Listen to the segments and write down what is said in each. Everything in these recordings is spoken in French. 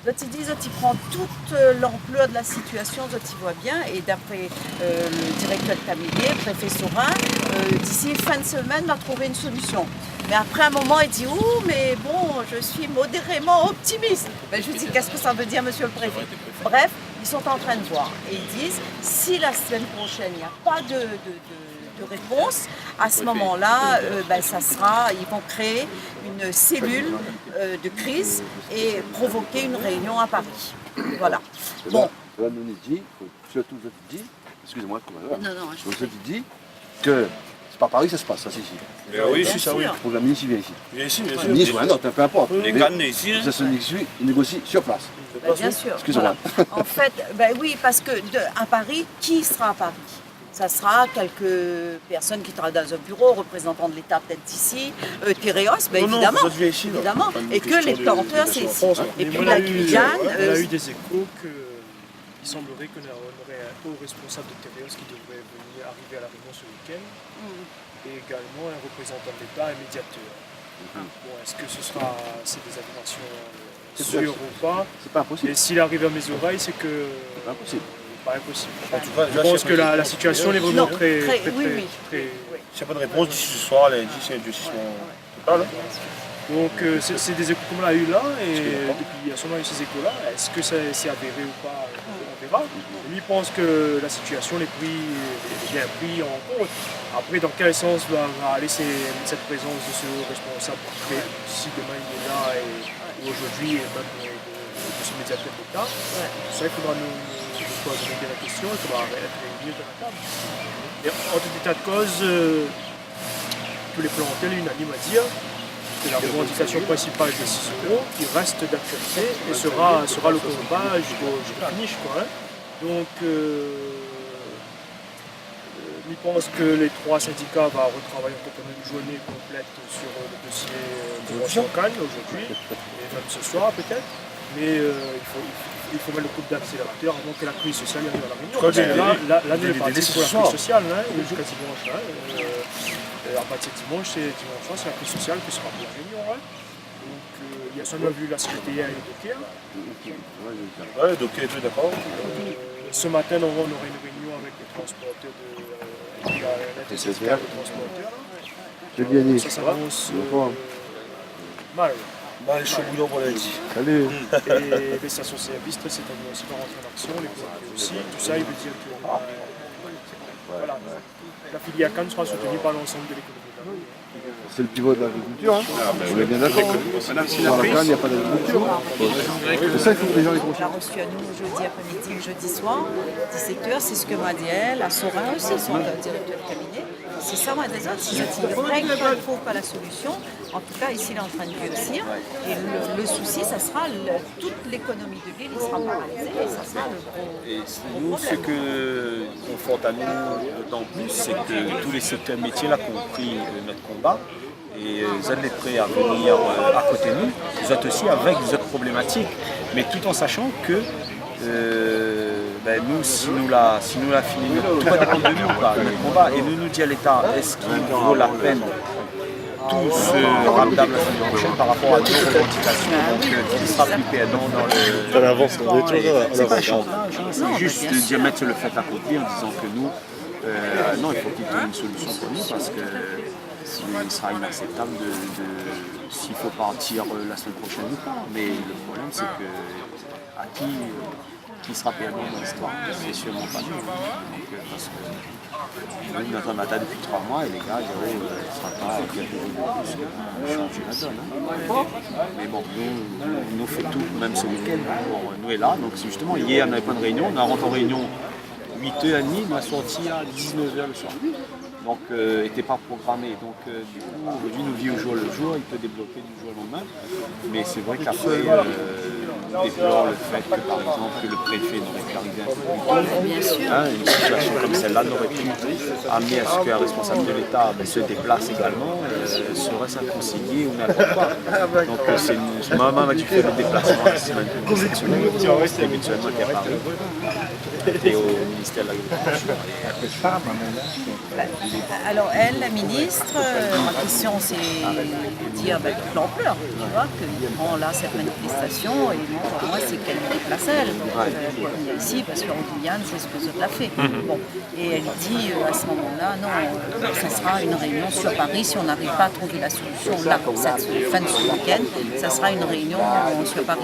Ils disent qu'ils prennent toute l'ampleur de la situation, ils voient bien, et d'après le directeur de cabinet, le préfet Saurin, d'ici fin de semaine, on va trouver une solution. Mais après un moment, il dit « Oh, mais bon, je suis modérément optimiste ». Ben, je lui dis « Qu'est-ce que ça veut dire, monsieur le préfet ?» Bref, ils sont en train de voir. Et ils disent « Si la semaine prochaine, il n'y a pas de réponse, à ce moment-là, ça sera, ils vont créer une cellule de crise et provoquer une réunion à Paris. » Voilà. Bon. Là, nous dit, surtout je te dis, excusez-moi, non, je te dis que c'est pas Paris que ça se passe, ça c'est ici. Oui, c'est ça, oui. Pour la ministre, il vient ici. Bien ici, bien sûr. Le ministre, non, peu importe. Les cannes ici. Ça se négocie, il négocie sur place. Bien sûr. Excusez-moi. Voilà. En fait, oui, parce que à Paris, qui sera à Paris? Ça sera quelques personnes qui travaillent dans un bureau, représentants de l'État peut-être d'ici, Téréos, évidemment, ici, évidemment. Et que les planteurs, c'est ici. Et puis la Guyane... On a eu des échos qu'il semblerait qu'on aurait un haut responsable de Téréos qui devrait venir arriver à la réunion ce week-end, et également un représentant de l'État, un médiateur. Bon, est-ce que c'est des affirmations sûres ou pas? C'est pas impossible. Et s'il arrive à mes oreilles, c'est que... C'est pas impossible. Pas impossible. En tout cas, je pense que la situation est vraiment très... Oui. S'il n'y a pas de réponse d'ici ce soir, lundi, c'est un durcissement total. Donc c'est des échos qu'on a eu là, et depuis à ce moment eu ces échos-là, est-ce que c'est avéré ou pas, on verra. Lui pense que la situation est bien prise en compte. Après, dans quel sens va aller cette présence de ce responsable, si demain il est là, ou aujourd'hui, et même de ce médiateur de l'État, ça il faudra nous poser la question, il faudra être réunis de la table. Et en tout état de cause, tous les planteurs unanimes à dire que la revendication principale des 6 € qui reste d'actualité et sera le combat jusqu'au finish, quoi, hein. Donc, je pense que les 3 syndicats vont retravailler en une journée complète sur le dossier de Cannes aujourd'hui, et même ce soir peut-être, mais il faut mettre le coup d'accélérateur avant que la crise sociale arrive à la réunion. Là, nous est parti pour la crise sociale, jusqu'à dimanche. À partir de dimanche, c'est la crise sociale qui sera pour la réunion. Donc, il y a seulement vu la CGTR et le Docker. Oui, le Docker est d'accord. Ce matin, on aurait une réunion avec les transporteurs de transporteurs. J'ai bien dit. Ça s'avance mal. Les chauds boulons pour lundi. Salut. Et les stations-service, c'est aussi pas rentrer en action, les pompiers aussi. Tout ça, il veut dire que voilà, la filière Cannes sera soutenue par l'ensemble de l'économie. C'est le pivot de l'agriculture, hein. On est bien d'accord. Sans la Cannes, il n'y a pas d'agriculture. C'est ça, il faut que les gens les On l'a reçu à nous jeudi après-midi, jeudi soir, 17h, c'est ce que m'a dit elle, à Saurin aussi, son directeur de cabinet. C'est ça, moi, des autres, c'est vrai qu'il ne trouve pas la solution. En tout cas, ici, il est en train de durcir. Et le souci, ça sera toute l'économie de l'île, il sera paralysée et ça sera le gros Nous, ce que conforte à nous d'autant plus, c'est que tous les secteurs métiers là compris notre combat, et vous êtes les prêts à venir à côté de nous, vous êtes aussi avec des autres problématiques, mais tout en sachant que nous, si nous la finissons, tout va dépendre de nous, quoi, notre combat, et nous dit à l'État, est-ce qu'il vaut la peine tout ce ramdam la semaine prochaine par rapport à nos revendications, donc qui sera plus perdant dans le... C'est pas un chantage, c'est juste de dire mettre le fait à côté en disant que nous, non, il faut qu'il y ait une solution pour nous parce que il sera inacceptable s'il faut partir la semaine prochaine ou pas. Mais le problème, c'est que à qui sera perdant dans l'histoire? C'est sûrement pas nous. Donc, parce que nous, notre matin depuis 3 mois et les gars, il ne sera pas changer la donne. Hein. Mais bon, nous fait tout, même ce week-end. Bon, nous est là. Donc justement, hier, on n'avait pas de réunion. On a rentré en réunion 8h30, on a sorti à 19h le soir. Donc, n'était pas programmé. Donc, du coup, aujourd'hui, nous vit au jour le jour, il peut débloquer du jour au lendemain. Mais c'est vrai qu'après, déplore le fait que, par exemple, que le préfet n'aurait pu arriver un peu plus tôt. Hein, une situation comme celle-là n'aurait pu amener à ce qu'un responsable de l'État se déplace également, serait-ce un conseiller ou n'importe quoi. Donc, c'est maman m'a dû faire le déplacement la semaine exceptionnelle. C'était habituellement qui est à Paris et au ministère de l'Agriculture. Alors elle, la ministre, ma question c'est de dire de l'ampleur, tu vois, qu'ils prend là cette manifestation et non pour moi, c'est qu'elle me déplace elle pour venir ici, parce qu'en Guyane, c'est ce que ça a fait. Bon. Et elle dit à ce moment-là, non, ça sera une réunion sur Paris, si on n'arrive pas à trouver la solution là, pour cette fin de ce week-end, ça sera une réunion sur Paris.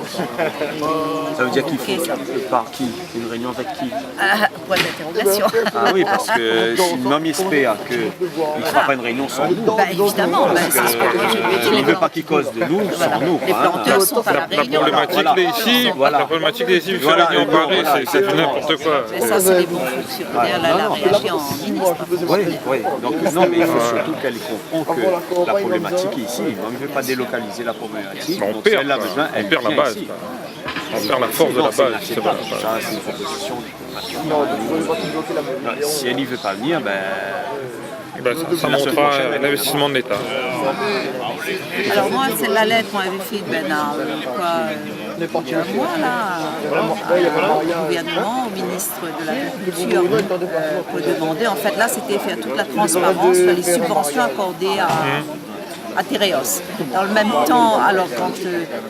Ça veut dire qu'il faut par qui? Une réunion avec qui? Point d'interrogation. Ah oui, parce que si même espère qu'il ne fera pas une réunion sans nous. Bah, évidemment, c'est ce que moi je lui ai dit. Il ne veut pas qu'il cause de nous sans nous. Les planteurs sont à la réunion. La problématique des ici, vous savez, en parler, c'est n'importe quoi. Mais ça, c'est les bons fonctionnaires. Là, elle a réagi en ministre. Oui. Donc, non, mais il faut surtout qu'elle comprenne que la problématique est ici. On ne veut pas délocaliser la problématique. On perd la base. On perd la force de la base. Ça, c'est une proposition du si elle n'y veut pas venir, ça montrera l'investissement de l'État. Alors moi, c'est la lettre qu'on avait faite un mois là, au gouvernement, au ministre de l'Agriculture, pour demander, en fait là c'était faire toute la transparence sur les subventions accordées à Tereos. Dans le même temps, alors quand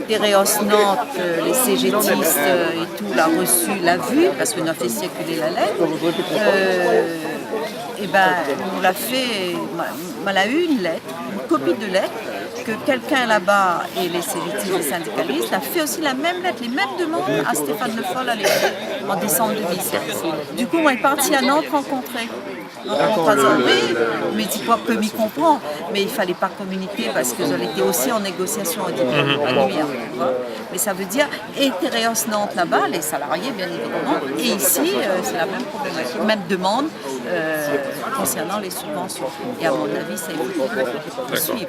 Tereos Nantes, les CGTistes et tout l'a vu, parce qu'on a fait circuler la lettre, on l'a fait, on a eu une lettre, une copie de lettre, que quelqu'un là-bas et les CGTistes, les syndicalistes, a fait aussi la même lettre, les mêmes demandes à Stéphane Le Foll à l'époque, en décembre 2016. Du coup, moi, je suis partie à Nantes rencontrer. Mais tu crois que m'y comprend, mais il ne fallait pas communiquer parce que j'en étais aussi en négociation à nuit. Mais ça veut dire, et Tereos Nantes là-bas, les salariés bien évidemment, et ici, c'est la même problématique, même demande concernant les subventions. Et à mon avis, ça il faut suivre.